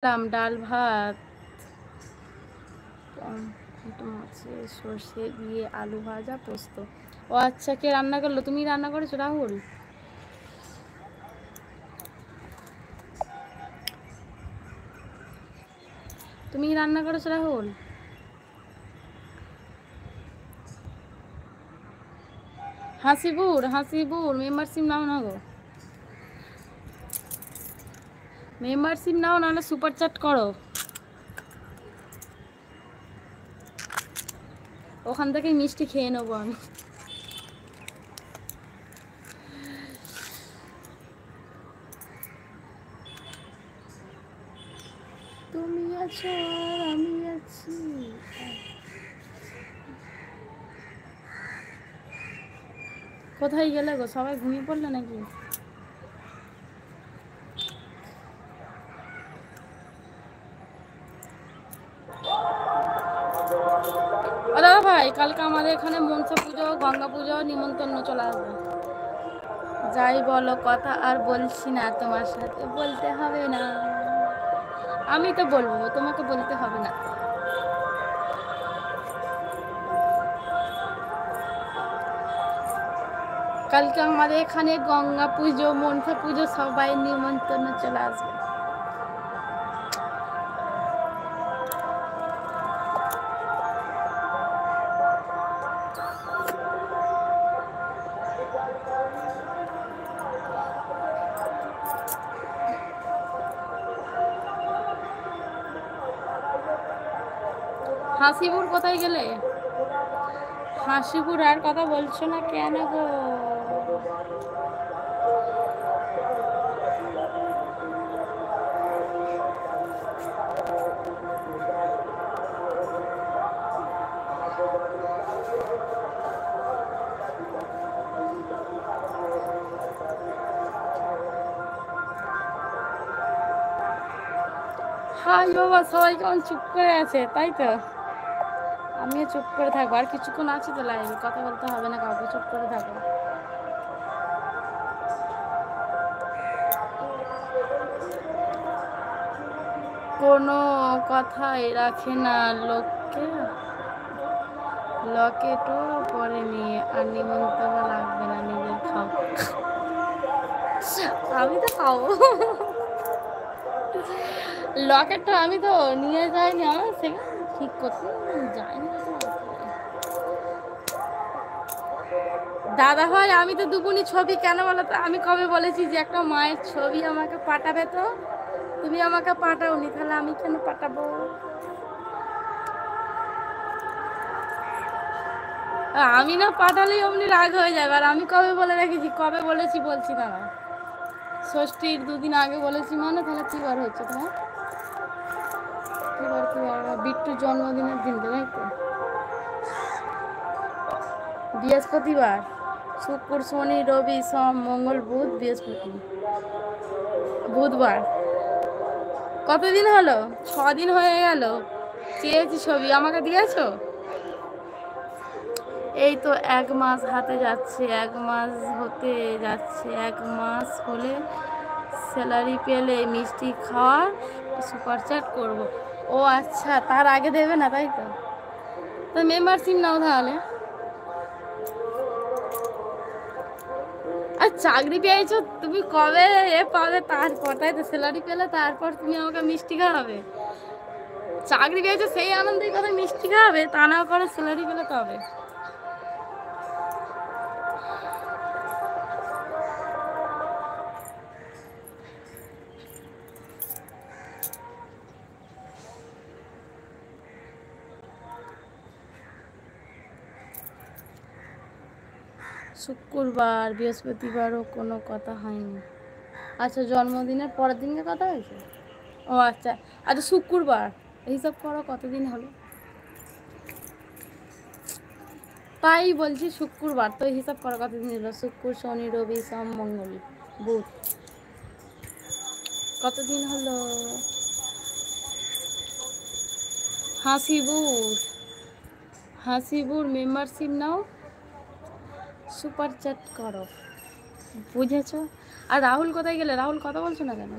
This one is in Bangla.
ডাল ভাত, টমেটো মাছে সর্ষে দিয়ে আলু ভাজা পোস্ত। ও আচ্ছা, কে রান্না করলো? তুমি রান্না করেছো রাহুল? তুমি রান্না করেছো রাহুল? হাসিবুর মেম্বারশিপ নাও না গো, মেম্বারশিপ নাও, নাহলে সুপার চ্যাট করো, ওখান থেকে মিষ্টি খেয়ে নেবো আমি। তুমি আছো আর আমি আছি। কোথায় গেলে গো? সবাই ঘুমিয়ে পড়লে নাকি? ও দাদা ভাই, কালকে আমাদের এখানে মনসা পুজো, গঙ্গা পুজো নিমন্ত্রণ চলে আসবে। যাই বলো, কথা আর বলছি না, তোমার সাথে বলতে হবে না। আমি তো বলবো, তোমাকে বলতে হবে না। কালকে আমাদের এখানে গঙ্গা পুজো, মনসা পুজো, সবাই নিমন্ত্রণ চলে আসবে। হাসিবুর কোথায় গেলে? হাসিবুর আর কথা বলছো না কেন গো? হাই বাবা, সবাই কেমন চুপ করে আছে, তাই তো আমিও চুপ করে থাকবো। আর কিছুক্ষণ আছে তো লাইভে, কথা বলতে হবে না কাউকে, চুপ করে থাকো। কোনো কথাই রাখে না লোককে, লকেটও পরে নিয়ে, আর নিমন্ত্রণ লাগবে না, নিজের খাও। আমি তো খাবো, লকেটটা আমি তো নিয়ে যাইনি, আমার সেখানে ঠিক করতে যাইনি। দাদা ভাই, আমি তো দুপুনি ছবি কেন বলো তো? আমি কবে বলেছি যে একটা মায়ের ছবি আমাকে পাঠাবে? তো তুমি আমাকে পাঠাওনি, তাহলে আমি কেন পাঠাবো? আমি না পাঠালেই অমনি রাগ হয়ে যাবে। আর আমি কবে বলে রেখেছি, কবে বলেছি বলছি না, ষষ্ঠীর দুদিন আগে বলেছি, মানে তাহলে কি বার হচ্ছে তোমার? কি বার বিট্টুর জন্মদিনের দিন, তাই তো? বৃহস্পতিবার, শুক্র শনি রবি সোম মঙ্গল বুধ বৃহস্পতি, বুধবার। কতদিন হলো? 6 দিন হয়ে গেল চেয়েছি ছবি, আমাকে দিয়েছো? এই তো 1 মাস হাতে যাচ্ছে, 1 মাস হতে যাচ্ছে। 1 মাস হলে স্যালারি পেলে মিষ্টি খাওয়ার সুপার চ্যাট করবো। ও আচ্ছা, তার আগে দেবে না, তাই তো? তো মেম্বারশিপ নাও তাহলে। আর চাকরি পেয়েছো তুমি, কবে এ পাবে? তারপর, তাই তো? স্যালারি পেলে তারপর তুমি আমাকে মিষ্টি খাওয়াবে। চাকরি পেয়েছো সেই আনন্দের কথা মিষ্টি খাওয়াবে, তা না করে স্যালারি পেলে তবে। শুক্রবার বৃহস্পতিবারও কোনো কথা হয়নি। আচ্ছা, জন্মদিনের পরের দিনকে কথা হয়েছে? ও আচ্ছা, আচ্ছা শুক্রবার, হিসাব করো কতদিন হলো। তাই বলছি শুক্রবার, তো হিসাব করো কতদিন হলো। শুক্র শনি রবি সোম মঙ্গল বুধ, কতদিন হলো? হাসিবুর মেম্বারশিপ নাও, সুপার চ্যাট করো, বুঝেছো? আর রাহুল কোথায় গেলে? রাহুল কথা বলছো না কেন?